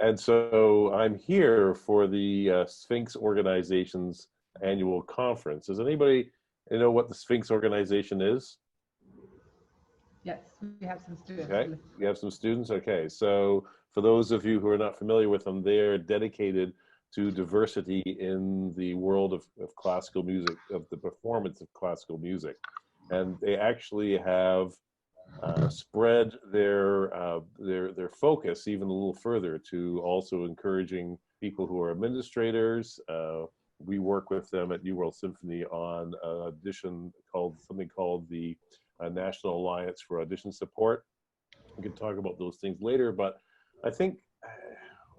And so I'm here for the Sphinx Organization's annual conference. Does anybody know what the Sphinx Organization is? Yes, we have some students. Okay, you have some students? Okay, so for those of you who are not familiar with them, they're dedicated to diversity in the world of classical music, of the performance of classical music. And they actually have spread their focus even a little further to also encouraging people who are administrators. We work with them at World Symphony on an audition something called the National Alliance for Audition Support. We can talk about those things later, but I think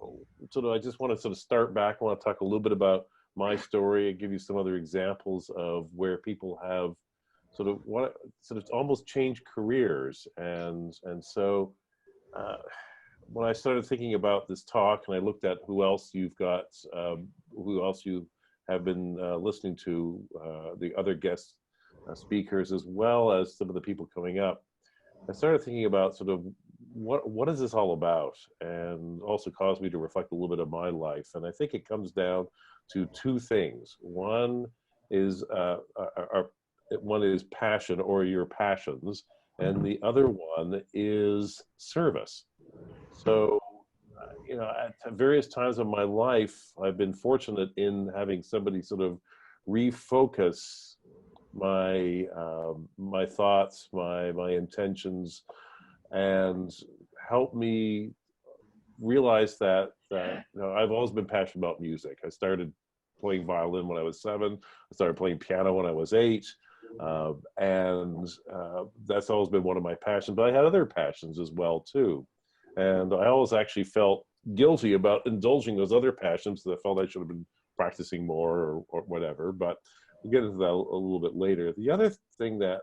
I just want to sort of start back. I want to talk a little bit about my story and give you some other examples of where people have sort of almost changed careers. And so when I started thinking about this talk and I looked at who else you've got, who else you have been listening to, the other guest speakers, as well as some of the people coming up, I started thinking about sort of what is this all about, and also caused me to reflect a little bit of my life. And I think it comes down to two things. One is passion, or your passions, and the other one is service. So, at various times of my life, I've been fortunate in having somebody sort of refocus my my thoughts, my intentions, and help me realize that I've always been passionate about music. I started playing violin when I was 7. I started playing piano when I was 8. And that's always been one of my passions, but I had other passions as well too. And I always actually felt guilty about indulging those other passions, that I felt I should have been practicing more or whatever, but we'll get into that a little bit later. The other thing that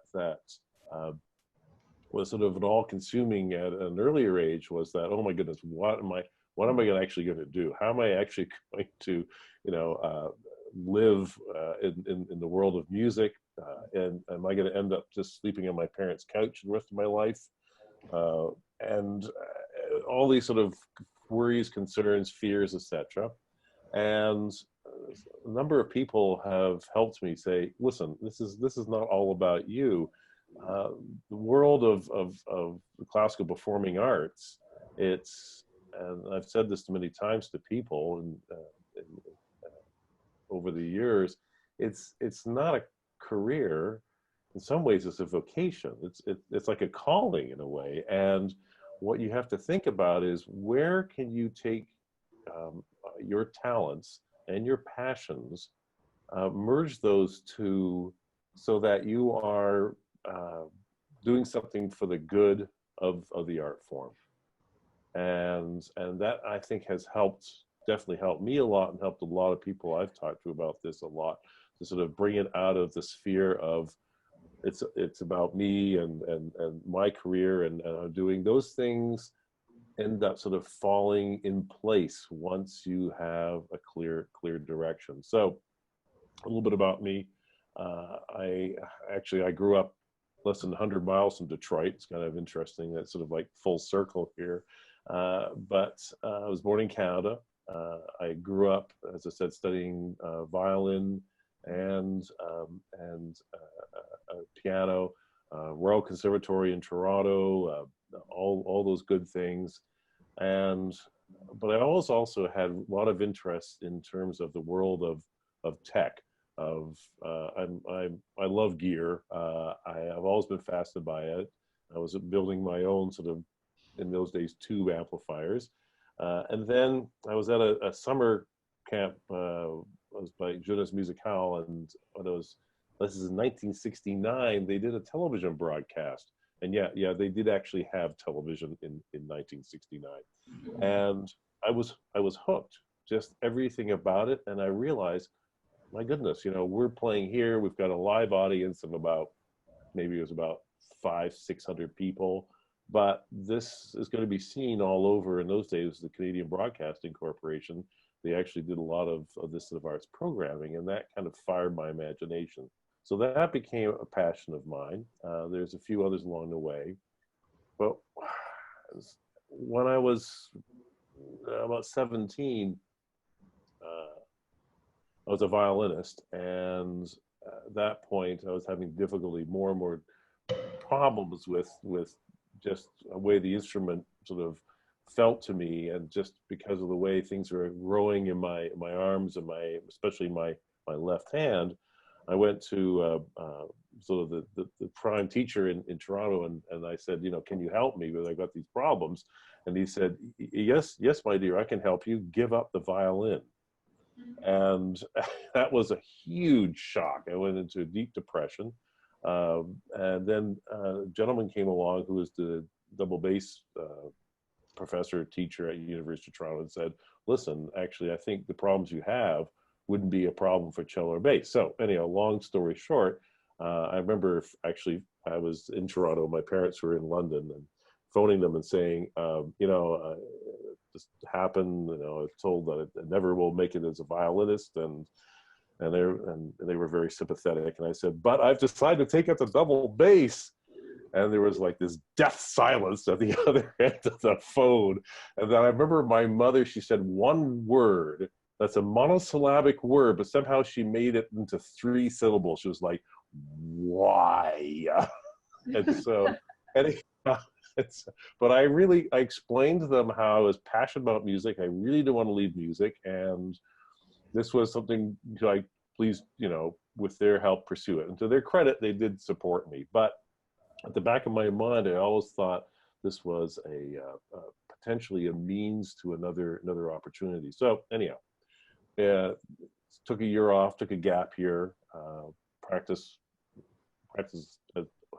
was sort of an all-consuming at an earlier age was that, oh my goodness, what am I actually going to do? How am I actually going to, live in the world of music? And am I going to end up just sleeping on my parents' couch the rest of my life? And all these sort of worries, concerns, fears, etc. And a number of people have helped me say, listen, this is not all about you. The world of the classical performing arts, and I've said this many times to people and over the years, it's not a career. In some ways, it's a vocation. It's like a calling in a way. And what you have to think about is, where can you take your talents and your passions, merge those two, so that you are doing something for the good of the art form. And that, I think, has definitely helped me a lot, and helped a lot of people I've talked to about this a lot, to sort of bring it out of the sphere of it's about me and my career and doing those things, end up sort of falling in place once you have a clear direction. So a little bit about me. I grew up less than 100 miles from Detroit. It's kind of interesting. That's sort of like full circle here. But I was born in Canada. I grew up, as I said, studying violin and piano, Royal Conservatory in Toronto, all those good things. But I always also had a lot of interest in terms of the world of tech. I love gear. I've always been fascinated by it. I was building my own sort of, in those days, tube amplifiers. And then I was at a summer camp, was by Jeunesse Musicale, and this is in 1969, they did a television broadcast. And yeah, they did actually have television in 1969. And I was hooked, just everything about it. And I realized, my goodness, we're playing here. We've got a live audience of maybe it was about 500-600 people. But this is going to be seen all over. In those days, the Canadian Broadcasting Corporation, they actually did a lot of this sort of arts programming, and that kind of fired my imagination. So that became a passion of mine. There's a few others along the way. But when I was about 17, I was a violinist, and at that point, I was having difficulty, more and more problems with just the way the instrument sort of felt to me, and just because of the way things were growing in my arms and especially my left hand. I went to sort of the prime teacher in Toronto, and I said, can you help me? Because I got these problems. And he said, yes, my dear, I can help you. Give up the violin. And that was a huge shock. I went into a deep depression. And then a gentleman came along who was the double bass professor, teacher at University of Toronto, and said, listen, actually, I think the problems you have wouldn't be a problem for cello or bass. So anyhow, long story short, I remember actually I was in Toronto, my parents were in London, and phoning them and saying, this happened, I was told that I never will make it as a violinist, and they were very sympathetic. And I said, but I've decided to take up the double bass. And there was like this death silence at the other end of the phone. And then I remember my mother, she said one word, that's a monosyllabic word, but somehow she made it into 3 syllables. She was like, why? And so, but I explained to them how I was passionate about music. I really didn't want to leave music. And this was something like, please, with their help, pursue it. And to their credit, they did support me. But at the back of my mind, I always thought this was potentially a means to another opportunity. So anyhow, took a year off, took a gap year, practice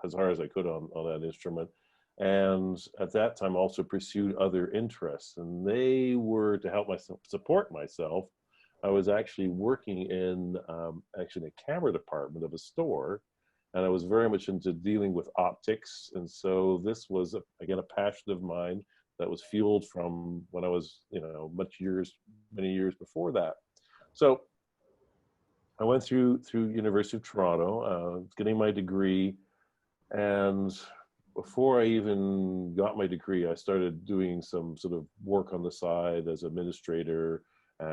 as hard as I could on that instrument. And at that time also pursued other interests, and they were to help support myself. I was actually working in the camera department of a store, and I was very much into dealing with optics. And so this was, again, a passion of mine that was fueled from when I was, many years before that. So I went through University of Toronto, getting my degree. And before I even got my degree, I started doing some sort of work on the side as administrator. I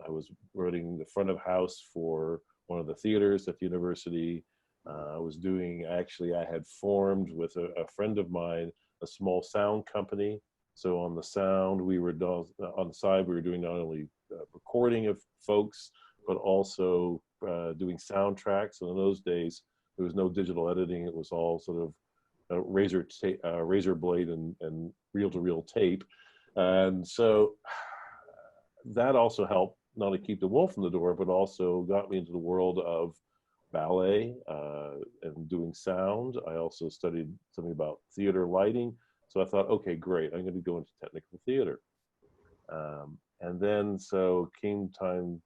was running the front of house for one of the theaters at the university. I had formed with a friend of mine a small sound company. So on the sound, on the side, we were doing not only recording of folks, but also doing soundtracks. And in those days, there was no digital editing. It was all sort of razor blade and reel-to-reel tape. And so that also helped not only keep the wolf in the door, but also got me into the world of ballet and doing sound. I also studied something about theater lighting. So I thought, okay, great, I'm going to go into technical theater. And then so came time,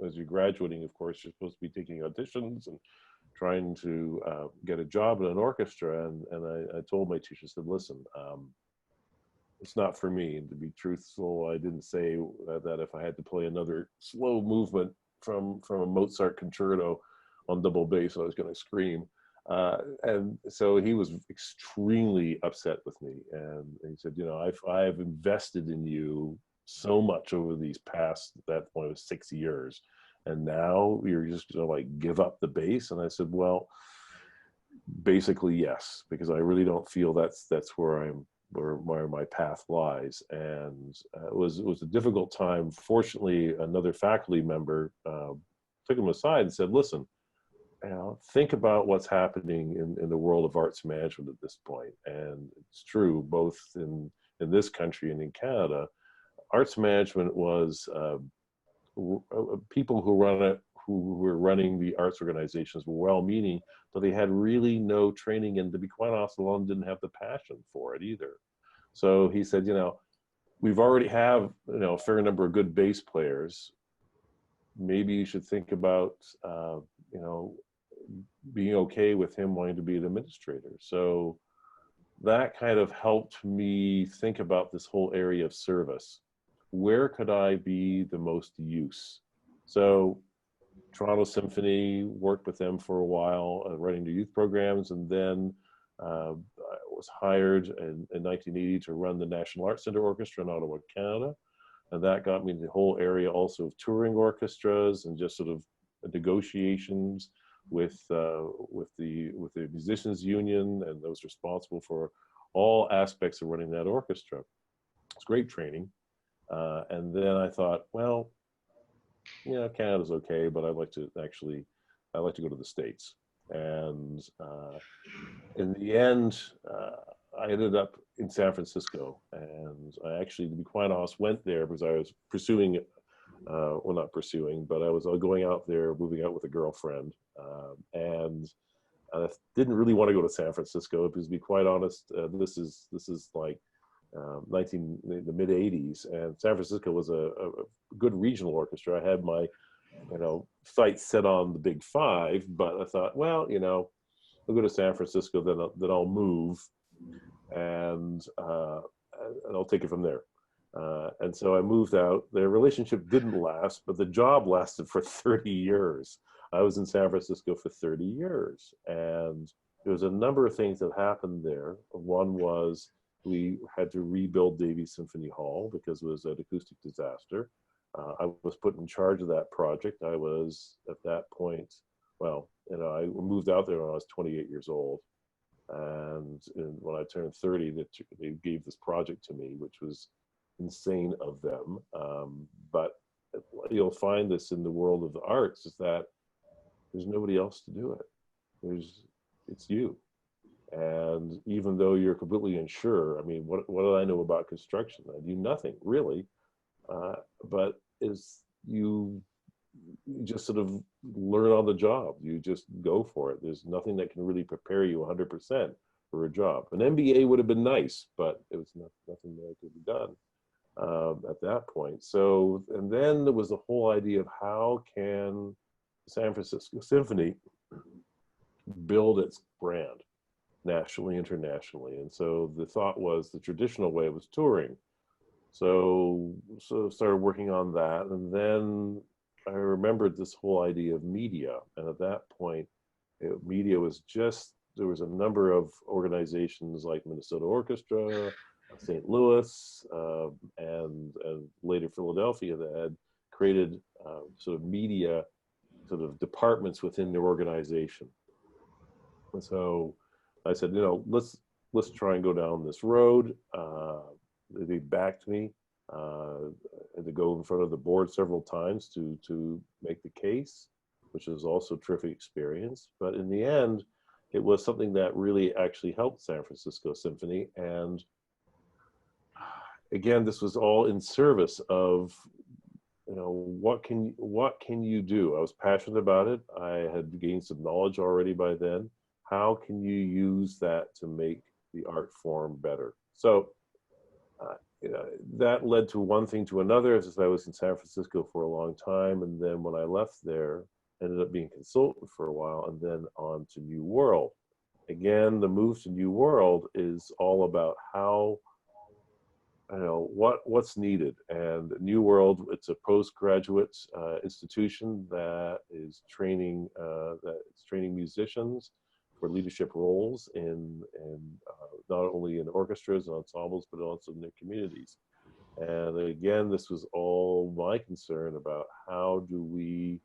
as you're graduating, of course, you're supposed to be taking auditions and trying to get a job in an orchestra. And I told my teacher, I said, listen, it's not for me. And to be truthful, I didn't say that if I had to play another slow movement from a Mozart concerto on double bass, I was going to scream. And so he was extremely upset with me. And he said, I've invested in you so much over these past, at that point it was 6 years. And now you're just going to like give up the bass. And I said, well, basically, yes, because I really don't feel that's where my path lies. And it was a difficult time. Fortunately, another faculty member took him aside and said, listen, think about what's happening in the world of arts management at this point. And it's true, both in this country and in Canada, arts management was people who were running the arts organizations were well-meaning, but they had really no training, and to be quite honest, a lot of them didn't have the passion for it either. So he said, we've already have a fair number of good bass players. Maybe you should think about being okay with him wanting to be an administrator. So that kind of helped me think about this whole area of service. Where could I be the most use? So Toronto Symphony, worked with them for a while, running the youth programs, and then was hired in 1980 to run the National Arts Centre Orchestra in Ottawa, Canada. And that got me in the whole area also of touring orchestras and just sort of negotiations with the musicians union, and I was responsible for all aspects of running that orchestra. It's great training. And then I thought, well, yeah, Canada's okay, but I'd like to go to the States. And in the end, I ended up in San Francisco, and I actually, to be quite honest, went there because I was pursuing, well, not pursuing, but I was going out there, moving out with a girlfriend, and I didn't really want to go to San Francisco because, to be quite honest, this is like the mid 80s, and San Francisco was a good regional orchestra. I had my, sights set on the big five, but I thought, well, I'll go to San Francisco, then I'll move, and I'll take it from there. And so I moved out. Their relationship didn't last, but the job lasted for 30 years. I was in San Francisco for 30 years, and there was a number of things that happened there. One was we had to rebuild Davies Symphony Hall because it was an acoustic disaster. I was put in charge of that project. I was at that point, well, I moved out there when I was 28 years old. And when I turned 30, they gave this project to me, which was insane of them. But you'll find this in the world of the arts, is that there's nobody else to do it. It's you. And even though you're completely unsure, I mean, what do I know about construction? I do nothing really. But you just sort of learn on the job. You just go for it. There's nothing that can really prepare you 100% for a job. An MBA would have been nice, but it was nothing that could be done at that point. So, and then there was the whole idea of how can San Francisco Symphony build its brand nationally, internationally. And so the thought was the traditional way was touring. So started working on that, and then I remembered this whole idea of media. And at that point, media was just, there was a number of organizations like Minnesota Orchestra, St. Louis, and later Philadelphia that had created sort of media sort of departments within their organization. And so I said, let's try and go down this road. They backed me. I had to go in front of the board several times to make the case, which was also a terrific experience. But in the end, it was something that really actually helped San Francisco Symphony. And again, this was all in service of, what can you do? I was passionate about it. I had gained some knowledge already by then. How can you use that to make the art form better? So that led to one thing to another, as I was in San Francisco for a long time. And then when I left there, ended up being a consultant for a while, and then on to New World. Again, the move to New World is all about how, what's needed. And New World, it's a postgraduate institution that is training musicians for leadership roles in not only in orchestras and ensembles, but also in their communities. And again, this was all my concern about how do we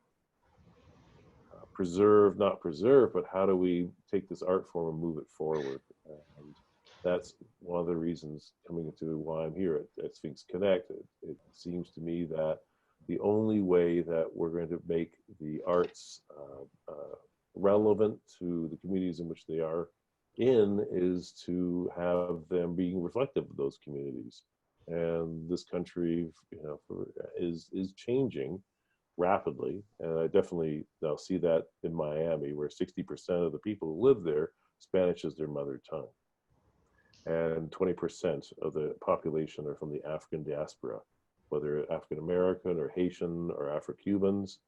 not preserve, but how do we take this art form and move it forward? And that's one of the reasons coming into why I'm here at Sphinx Connect. It seems to me that the only way that we're going to make the arts relevant to the communities in which they are in is to have them being reflective of those communities. And this country, is changing rapidly, and I definitely now see that in Miami, where 60% of the people who live there, Spanish is their mother tongue, and 20% of the population are from the African diaspora, whether African American or Haitian or Afro-Cubans.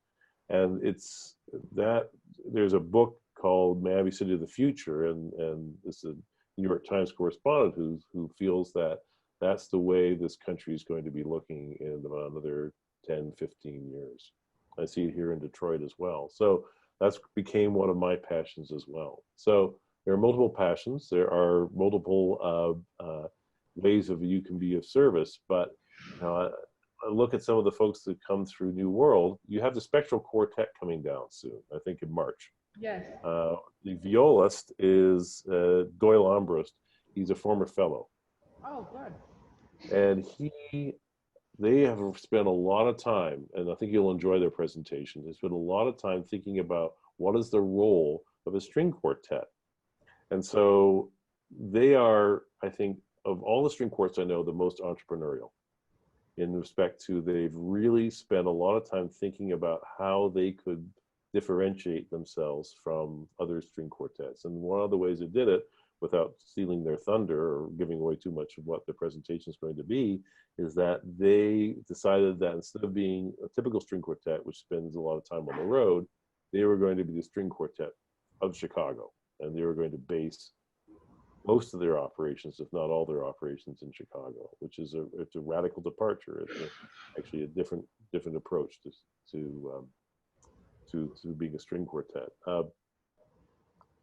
And it's that there's a book called Miami City of the Future, and it's a New York Times correspondent who feels that that's the way this country is going to be looking in about another 10, 15 years. I see it here in Detroit as well. So that's became one of my passions as well. So there are multiple passions. There are multiple ways of you can be of service. But I look at some of the folks that come through New World. You have the Spectral Quartet coming down soon, I think in March. Yes. The violist is Doyle Ambrose. He's a former fellow. Oh, good. And they have spent a lot of time, and I think you'll enjoy their presentation. They spent a lot of time thinking about what is the role of a string quartet. And so they are, I think, of all the string quartets I know, the most entrepreneurial in respect to they've really spent a lot of time thinking about how they could differentiate themselves from other string quartets. And one of the ways they did it, without stealing their thunder or giving away too much of what the presentation is going to be, is that they decided that instead of being a typical string quartet, which spends a lot of time on the road, they were going to be the string quartet of Chicago. And they were going to base most of their operations, if not all their operations, in Chicago, which is it's a radical departure. It's actually a different approach to being a string quartet.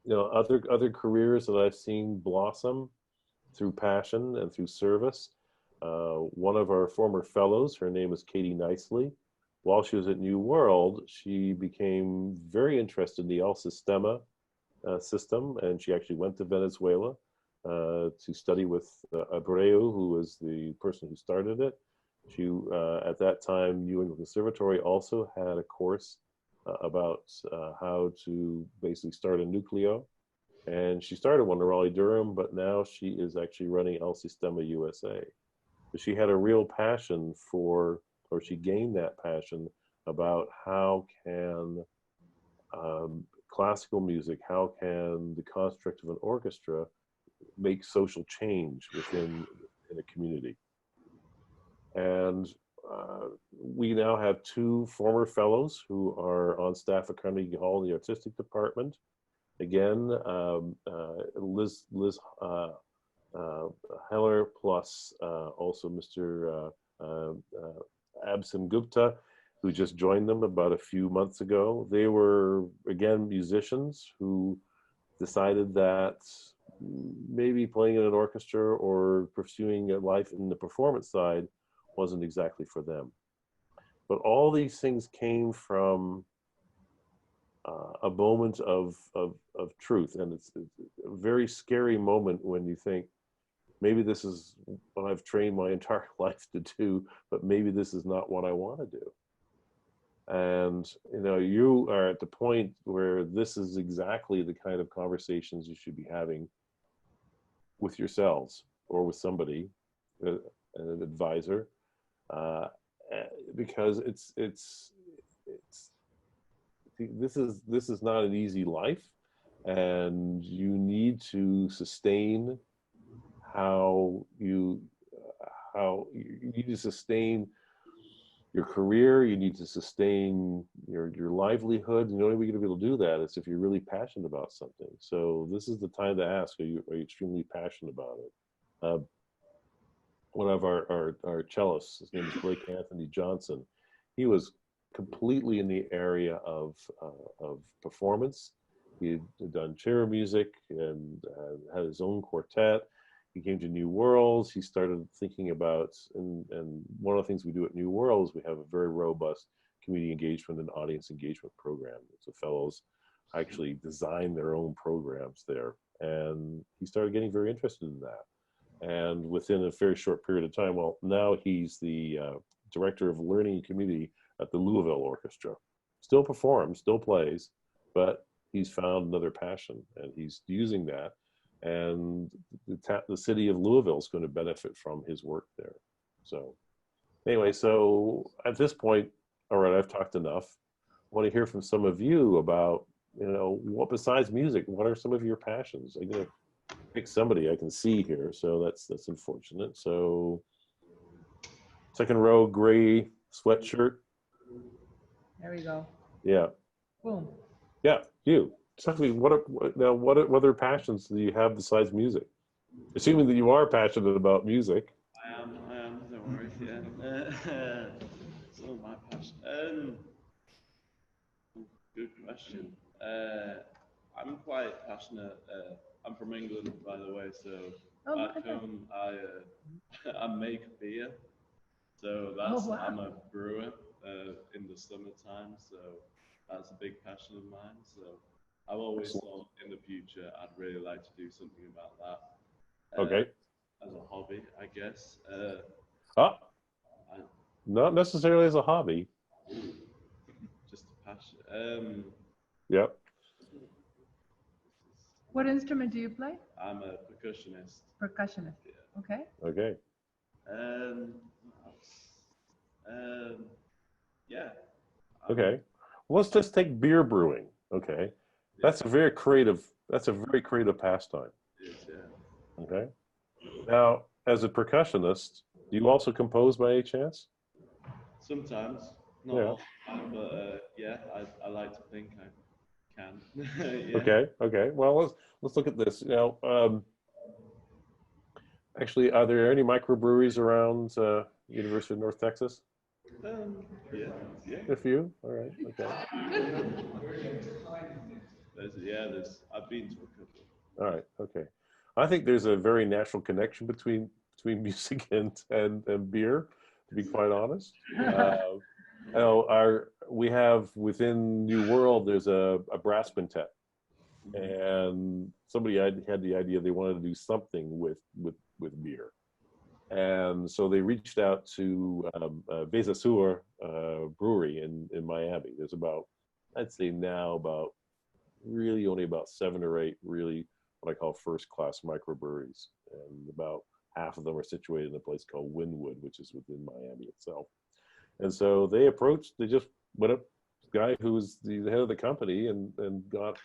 Other careers that I've seen blossom through passion and through service. One of our former fellows, her name is Katie Nicely. While she was at New World, she became very interested in the El Sistema system, and she actually went to Venezuela to study with Abreu, who was the person who started it. She, at that time, New England Conservatory also had a course about how to basically start a nucleo. And she started one in Raleigh-Durham, but now she is actually running El Sistema USA. So she had a real passion for, or she gained that passion about how can classical music, how can the construct of an orchestra make social change within a community. And we now have two former fellows who are on staff at Carnegie Hall in the artistic department. Again, Liz Heller plus also Mr. Absim Gupta, who just joined them about a few months ago. They were, again, musicians who decided that maybe playing in an orchestra or pursuing a life in the performance side wasn't exactly for them. But all these things came from a moment of truth. And it's a very scary moment when you think, maybe this is what I've trained my entire life to do, but maybe this is not what I want to do. And you are at the point where this is exactly the kind of conversations you should be having with yourselves or with somebody, an advisor, because this is not an easy life, and you need to sustain you need to sustain your career, you need to sustain your livelihood, and the only way you're going to be able to do that is if you're really passionate about something. So this is the time to ask, are you extremely passionate about it? One of our cellists, his name is Blake Anthony Johnson, he was completely in the area of performance. He had done chamber music and had his own quartet. He came to New Worlds. He started thinking about, and one of the things we do at New Worlds, we have a very robust community engagement and audience engagement program. So fellows actually design their own programs there. And he started getting very interested in that. And within a very short period of time, well, now he's the director of learning and community at the Louisville Orchestra. Still performs, still plays, but he's found another passion, and he's using that. And the city of Louisville is going to benefit from his work there. So anyway, so at this point, all right, I've talked enough. I want to hear from some of you about, what besides music, what are some of your passions? I'm going to pick somebody I can see here, so that's unfortunate. So second row, gray sweatshirt. There we go. Yeah. Boom. Yeah, you. Talk to me, what other passions do you have besides music? Assuming that you are passionate about music. I am, don't worry, yeah. So my passion. Good question. I'm quite passionate I'm from England, by the way. So Oh, back okay. home, I make beer. So Oh, that's wow. I'm a brewer in the summertime. So that's a big passion of mine. So I've always thought in the future I'd really like to do something about that Okay. as a hobby, I guess. Ah, I, not necessarily as a hobby. just a passion. Yep. What instrument do you play? I'm a percussionist. Percussionist. Yeah. Okay. Okay. What else? Yeah. Okay. Well, let's just take beer brewing. Okay. That's a very creative. That's a very creative pastime. It is, yeah. Okay. Now, as a percussionist, do you also compose by any chance? Sometimes, not Yeah. all the time, but yeah, I like to think I can. Yeah. Okay. Okay. Well, let's look at this. Actually, are there any microbreweries around University of North Texas? Yeah, yeah. A few. All right. Okay. I've been to a couple. All right. Okay. I think there's a very natural connection between music and beer. To be quite honest, we have within New World there's a brass quintet, and somebody had the idea they wanted to do something with beer, and so they reached out to Vice Brewery in Miami. There's about, I'd say now about really only about 7 or 8 really what I call first class microbreweries, and about half of them are situated in a place called Wynwood, which is within Miami itself. And so they just went up to the guy who was the head of the company and got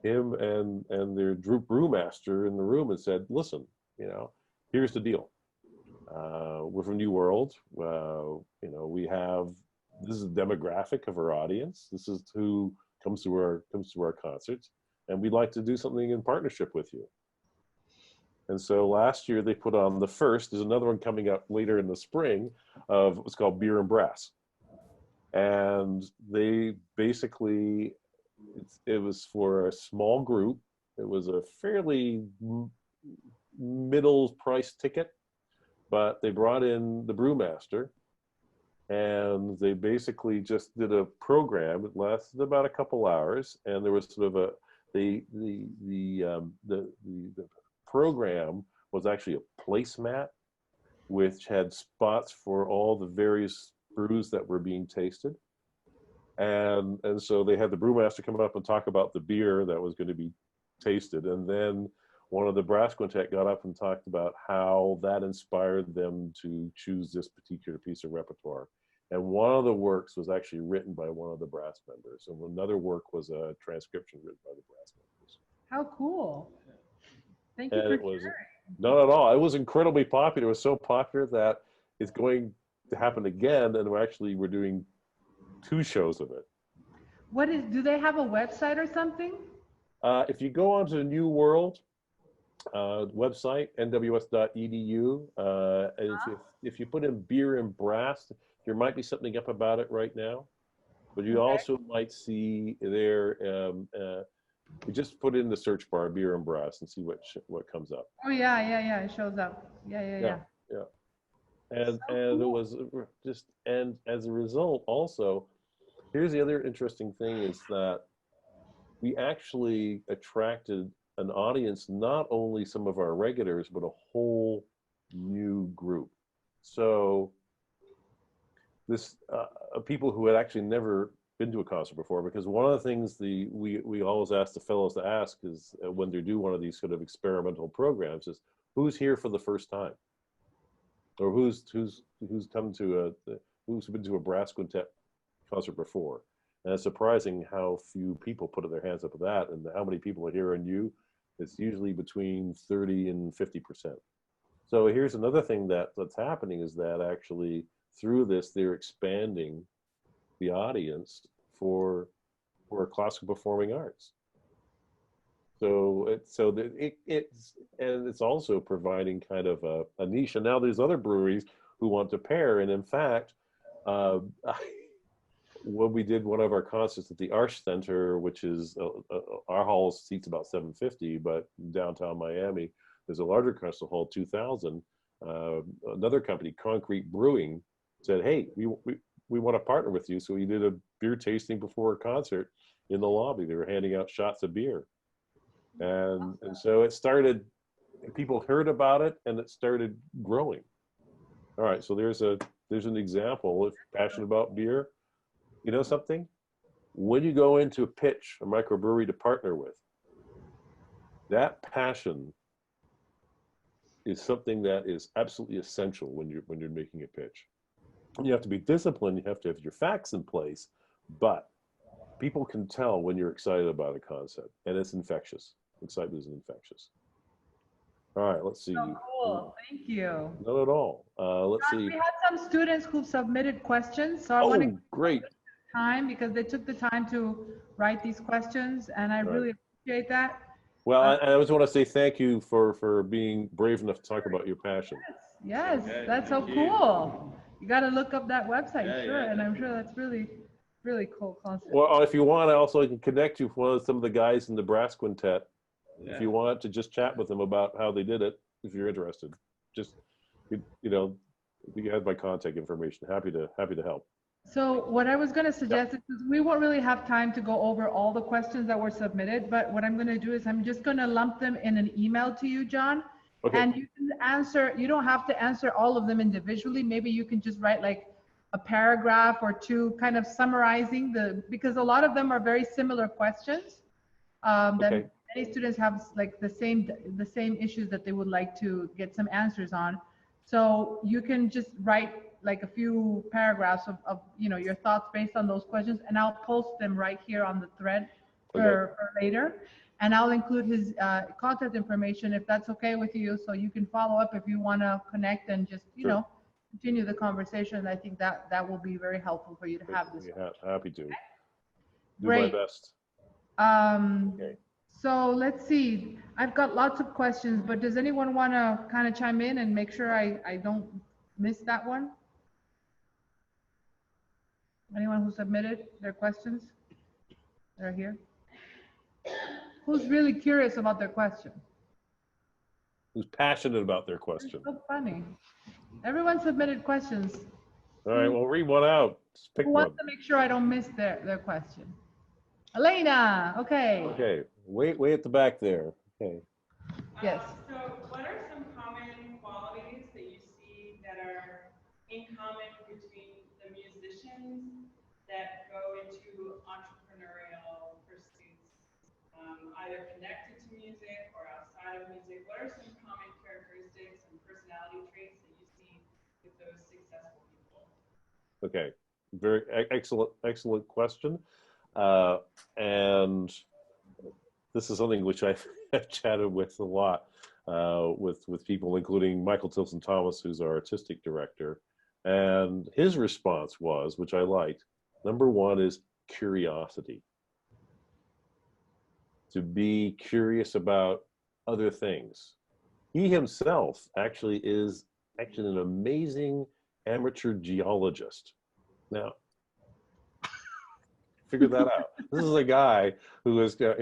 him and their brewmaster in the room and said, listen, here's the deal. We're from New World. We have, this is the demographic of our audience. This is who comes to our concerts, and we'd like to do something in partnership with you. And so last year they put on the first. There's another one coming up later in the spring of what's called Beer and Brass, and they basically it was for a small group. It was a fairly middle price ticket, but they brought in the brewmaster, and they basically just did a program. It lasted about a couple hours, and there was sort of the program was actually a placemat, which had spots for all the various brews that were being tasted, and so they had the brewmaster come up and talk about the beer that was going to be tasted, and then one of the brass quintet got up and talked about how that inspired them to choose this particular piece of repertoire. And one of the works was actually written by one of the brass members, and another work was a transcription written by the brass members. How cool. Thank you And for it was sharing. not at all. It was incredibly popular. It was so popular that it's going to happen again, and we're doing 2 shows of it. Do they have a website or something? If you go onto the New World website, nws.edu, if you put in beer and brass, there might be something up about it right now, but you also might see there. You just put in the search bar beer and brass and see what comes up. Oh yeah, it shows up. Yeah. And So it cool. was just, and as a result, also, here's the other interesting thing is that we actually attracted an audience, not only some of our regulars, but a whole new group. So this people who had actually never been to a concert before, because one of the things we always ask the fellows to ask is when they do one of these sort of experimental programs is who's here for the first time, or who's come to who's been to a brass quintet concert before. And it's surprising how few people put their hands up at that, and how many people are here and you. It's usually between 30 and 50%. So here's another thing that's happening is that actually through this, they're expanding the audience for classical performing arts. So it's also providing kind of a niche. And now there's other breweries who want to pair. And in fact, when we did one of our concerts at the Arch Center, which is our hall seats about 750, but downtown Miami, there's a larger concert hall, 2,000. Another company, Concrete Brewing, said, "Hey, we want to partner with you." So we did a beer tasting before a concert in the lobby. They were handing out shots of beer, and so it started. People heard about it, and it started growing. All right, so there's an example. If you're passionate about beer, you know something? When you go into a pitch, a microbrewery to partner with, that passion is something that is absolutely essential when you're making a pitch. You have to be disciplined. You have to have your facts in place, but people can tell when you're excited about a concept, and it's infectious. Excitement is infectious. All right, let's see. So cool. Thank you. Not at all. Let's see. We had some students who submitted questions, so I want to give great. them time because they took the time to write these questions, and I really appreciate that. Well, I just want to say thank you for being brave enough to talk about your passion. Yes, Okay, that's so thank you. cool. You got to look up that website, Yeah, and I'm sure that's really, really cool concept. Well, if you want, I also can connect you with some of the guys in the brass quintet. If you want to just chat with them about how they did it, if you're interested, just you have my contact information. Happy to help. So what I was going to suggest is we won't really have time to go over all the questions that were submitted, but what I'm going to do is I'm just going to lump them in an email to you, John. Okay. And you can answer, you don't have to answer all of them individually. Maybe you can just write like a paragraph or two kind of summarizing because a lot of them are very similar questions that many students have like the same issues that they would like to get some answers on. So you can just write like a few paragraphs of your thoughts based on those questions, and I'll post them right here on the thread for later. And I'll include his contact information if that's okay with you, so you can follow up if you want to connect and just continue the conversation. I think that will be very helpful for you to have this. Happy to. Okay? Do my best. So let's see. I've got lots of questions, but does anyone want to kind of chime in and make sure I don't miss that one? Anyone who submitted their questions? They're here. Who's really curious about their question? Who's passionate about their question? It's so funny. Everyone submitted questions. All right, well, read one out. Just pick Who one. wants to make sure I don't miss their question? Elena, okay. Okay, way at the back there. Okay. Yes. So what are some common qualities that you see that are in common between the musicians that go into entrepreneurial pursuits, either connected to music or outside of music? What are some common characteristics and personality traits that you see with those successful people? Okay, very excellent question. And this is something which I've chatted with a lot with people, including Michael Tilson Thomas, who's our artistic director. And his response was, which I liked, number one is curiosity. To be curious about other things. He himself actually is an amazing amateur geologist. Now, figure that out. This is a guy who has got,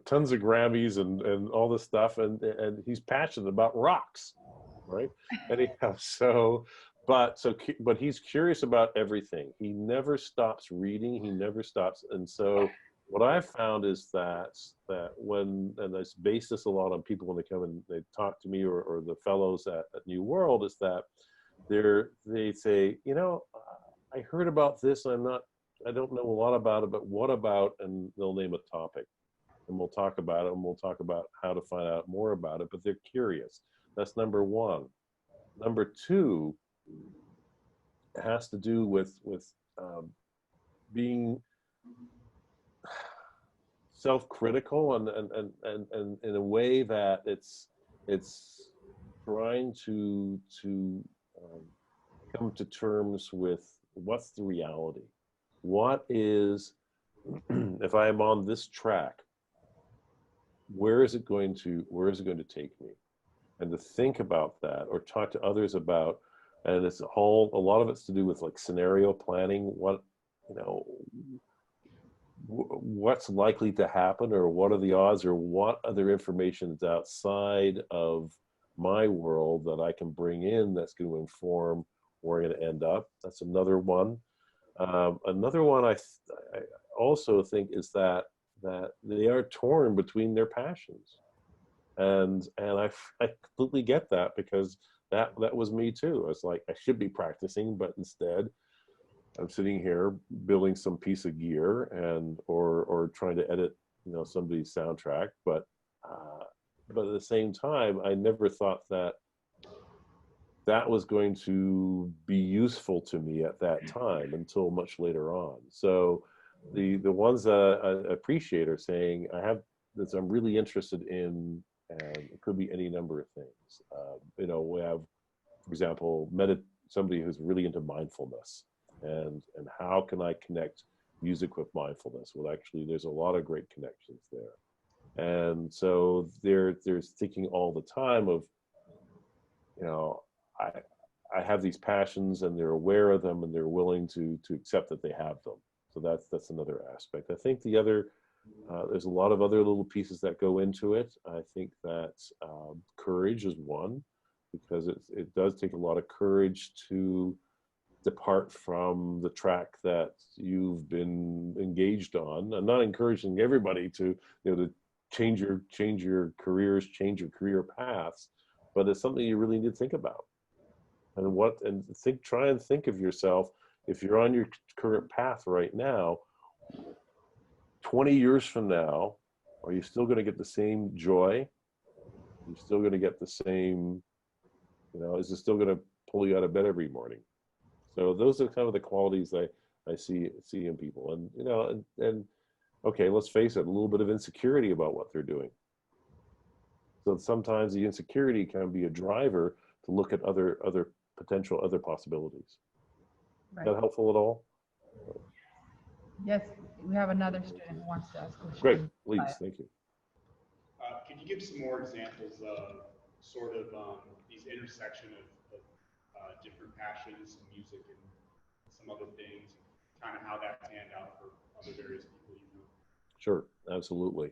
tons of Grammys and all this stuff, and he's passionate about rocks, right? Anyhow, but he's curious about everything. He never stops reading. He never stops. And so what I've found is that when, and I base this a lot on people when they come and they talk to me or the fellows at New World, is that they say, I heard about this, and I don't know a lot about it, but what about, and they'll name a topic, and we'll talk about it, and we'll talk about how to find out more about it, but they're curious. That's number one. Number two, it has to do with being self-critical and in a way that it's trying to come to terms with what's the reality. What is, if I am on this track, where is it going to take me? And to think about that or talk to others about, and a lot of it's to do with like scenario planning. What, you know, what's likely to happen, or what are the odds, or what other information is outside of my world that I can bring in that's going to inform where I'm going to end up. That's another one. Another one I also think is that they are torn between their passions, and I completely get that, because that was me too. It's like I should be practicing, but instead I'm sitting here building some piece of gear or trying to edit, you know, somebody's soundtrack. But at the same time, I never thought that was going to be useful to me at that time until much later on. So the ones that I appreciate are saying, I have this I'm really interested in, and it could be any number of things. You know, we have, for example, somebody who's really into mindfulness. And how can I connect music with mindfulness? Well, actually, there's a lot of great connections there. And so they're thinking all the time of, you know, I have these passions, and they're aware of them, and they're willing to accept that they have them. So that's another aspect. I think the other, there's a lot of other little pieces that go into it. I think that courage is one, because it does take a lot of courage to depart from the track that you've been engaged on. I'm not encouraging everybody to, you know, to change your careers, change your career paths, but it's something you really need to think about. And try and think of yourself, if you're on your current path right now, 20 years from now, are you still going to get the same joy? You're still going to get the same, you know, is it still going to pull you out of bed every morning? So those are kind of the qualities I see in people. And, you know, and okay, let's face it, a little bit of insecurity about what they're doing. So sometimes the insecurity can be a driver to look at other potential other possibilities. Right. Is that helpful at all? Yes, we have another student who wants to ask a question. Great, please, thank you. Could you give some more examples of sort of these intersection of different passions, music and some other things, kind of how that panned out for other various people you know? Sure, absolutely.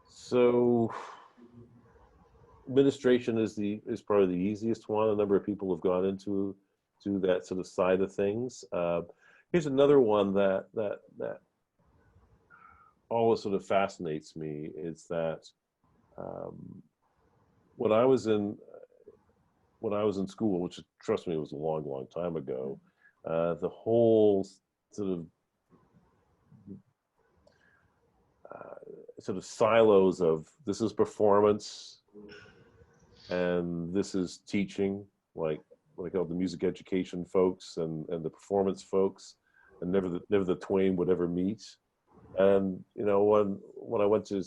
So administration is probably the easiest one. A number of people have gone into that sort of side of things. Here's another one that always sort of fascinates me, is that when I was in school, which, trust me, was a long time ago, the whole sort of silos of, this is performance and this is teaching, like all the music education folks and the performance folks, and never the twain would ever meet. And, you know, when I went to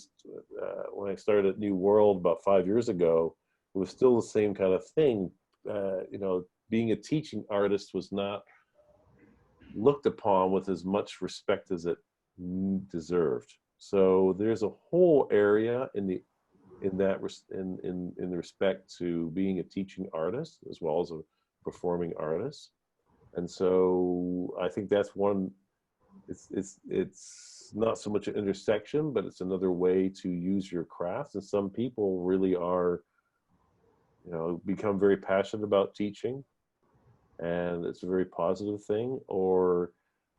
when I started at New World about 5 years ago, it was still the same kind of thing. You know, being a teaching artist was not looked upon with as much respect as it deserved. So there's a whole area in respect to being a teaching artist as well as a performing artist. And so I think that's one. It's not so much an intersection, but it's another way to use your craft. And some people really are, you know, become very passionate about teaching, and it's a very positive thing. Or,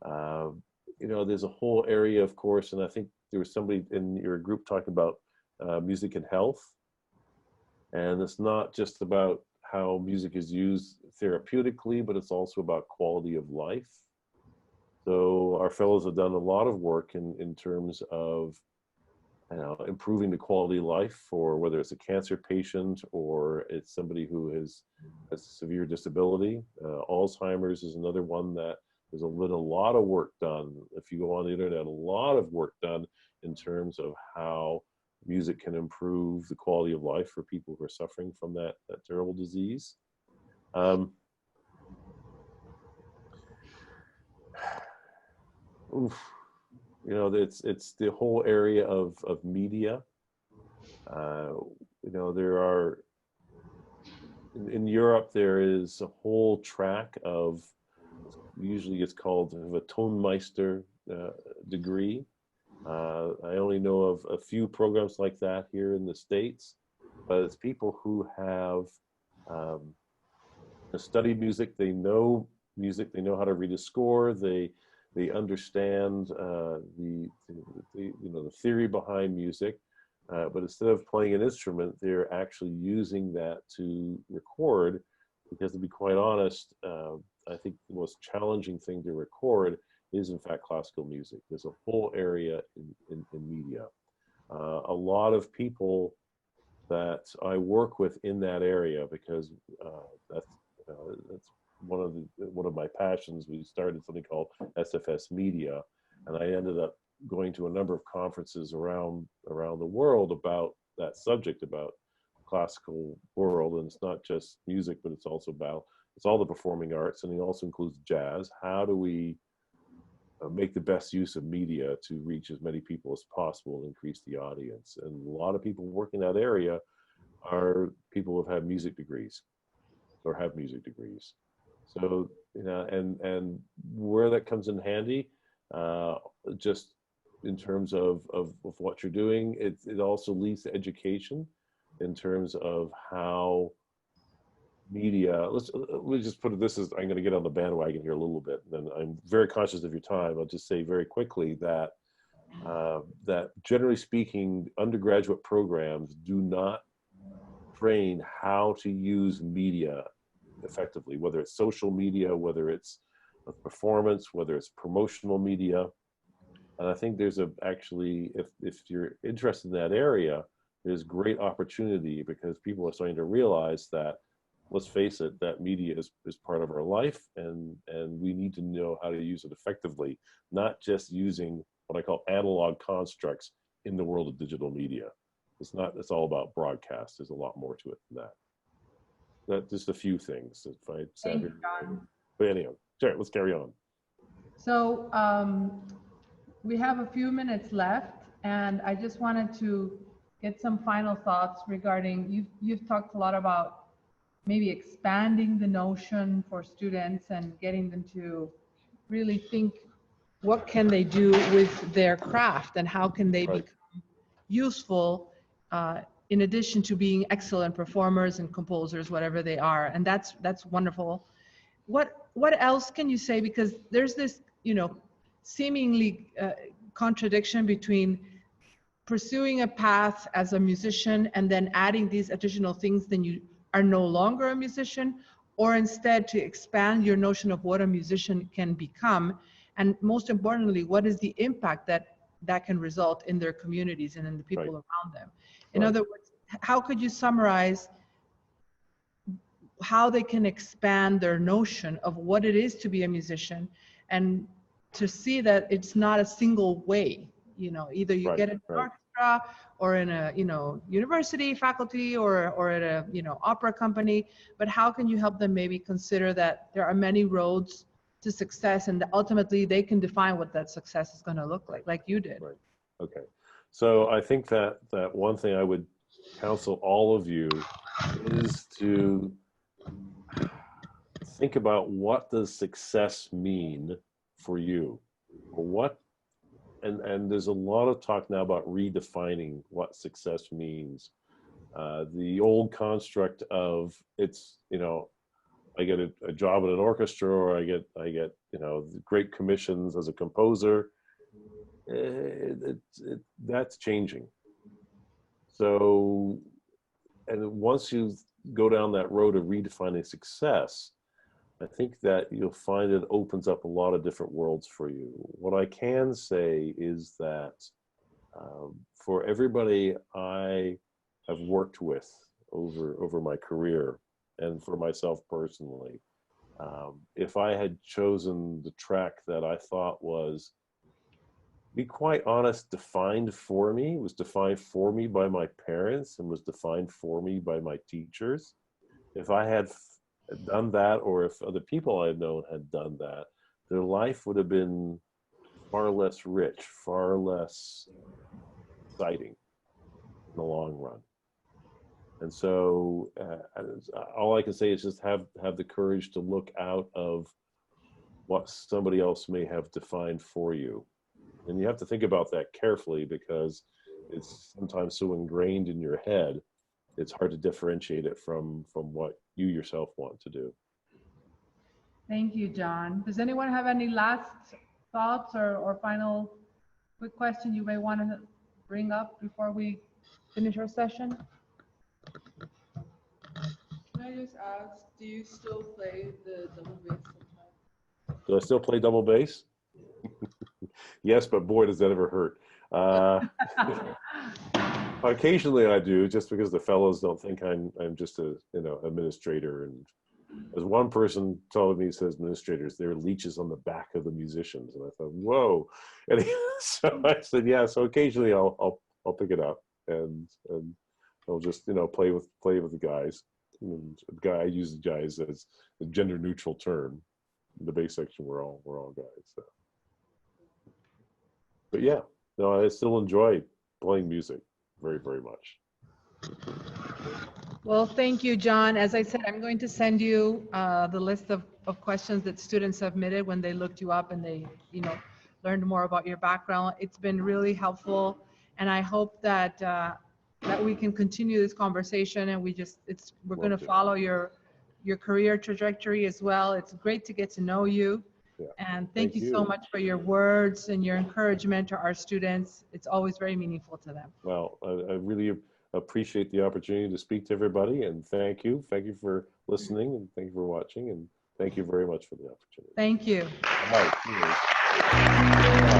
you know, there's a whole area, of course, and I think there was somebody in your group talking about music and health. And it's not just about how music is used therapeutically, but it's also about quality of life. So our fellows have done a lot of work in terms of, you know, improving the quality of life for whether it's a cancer patient or it's somebody who has a severe disability. Alzheimer's is another one that there's been a lot of work done. If you go on the internet, a lot of work done in terms of how music can improve the quality of life for people who are suffering from that terrible disease. You know, it's the whole area of media. You know, there are in Europe, there is a whole track of, usually it's called a Tonmeister degree. I only know of a few programs like that here in the States, but it's people who have studied music, they know music, they know how to read a score, they understand the theory behind music, but instead of playing an instrument, they're actually using that to record. Because to be quite honest, I think the most challenging thing to record is in fact classical music. There's a whole area in media. A lot of people that I work with in that area, because that's one of my passions. We started something called SFS Media, and I ended up going to a number of conferences around the world about that subject, about classical world. And it's not just music, but it's all the performing arts, and it also includes jazz. How do we make the best use of media to reach as many people as possible and increase the audience? And a lot of people working in that area are people who have had music degrees or have music degrees. So, and where that comes in handy, just in terms of what you're doing, it also leads to education in terms of how media, let's just put it this as, I'm going to get on the bandwagon here a little bit, and I'm very conscious of your time. I'll just say very quickly that that generally speaking, undergraduate programs do not train how to use media effectively, whether it's social media, whether it's performance, whether it's promotional media. And I think there's actually, if you're interested in that area, there's great opportunity, because people are starting to realize that, let's face it, that media is part of our life, and we need to know how to use it effectively, not just using what I call analog constructs in the world of digital media. It's all about broadcast. There's a lot more to it than that. That's just a few things. If I said it, but anyhow, sure, let's carry on. So we have a few minutes left, and I just wanted to get some final thoughts regarding, you've talked a lot about maybe expanding the notion for students and getting them to really think, what can they do with their craft, and how can they become useful in addition to being excellent performers and composers, whatever they are. And that's wonderful. What else can you say? Because there's this, seemingly contradiction between pursuing a path as a musician and then adding these additional things, then you are no longer a musician, or instead to expand your notion of what a musician can become. And most importantly, what is the impact that can result in their communities and in the people around them? In other words, how could you summarize how they can expand their notion of what it is to be a musician, and to see that it's not a single way, either you get in an orchestra or in a, university faculty or at a, opera company, but how can you help them maybe consider that there are many roads to success, and that ultimately they can define what that success is going to look like you did. Right. Okay. So I think that one thing I would counsel all of you is to think about, what does success mean for you? Or and there's a lot of talk now about redefining what success means. The old construct of I get a job in an orchestra, or I get great commissions as a composer. That's changing. So, and once you go down that road of redefining success, I think that you'll find it opens up a lot of different worlds for you. What I can say is that for everybody I have worked with over my career, and for myself personally, if I had chosen the track that I thought was, be quite honest, defined for me, was defined for me by my parents and was defined for me by my teachers, if I had done that, or if other people I've known had done that, their life would have been far less rich, far less exciting in the long run. And so all I can say is just have the courage to look out of what somebody else may have defined for you. And you have to think about that carefully, because it's sometimes so ingrained in your head, it's hard to differentiate it from what you yourself want to do. Thank you, John. Does anyone have any last thoughts or final quick question you may want to bring up before we finish our session? Can I just ask, do you still play the double bass sometimes? Do I still play double bass? Yes, but boy, does that ever hurt. Occasionally I do, just because the fellows don't think I'm just a administrator. And as one person told me, he says, administrators, they're leeches on the back of the musicians. And I thought, whoa. And so I said, yeah. So occasionally I'll pick it up and I'll just play with the guys. And I use the guys as a gender neutral term. In the bass section, we're all guys. So. But yeah, no, I still enjoy playing music very, very much. Well, thank you, John. As I said, I'm going to send you the list of questions that students submitted when they looked you up and they, learned more about your background. It's been really helpful, and I hope that that we can continue this conversation. And we're going to follow your career trajectory as well. It's great to get to know you. Yeah. And thank you so much for your words and your encouragement to our students. It's always very meaningful to them. Well, I really appreciate the opportunity to speak to everybody, and thank you. Thank you for listening, and thank you for watching, and thank you very much for the opportunity. Thank you. All right.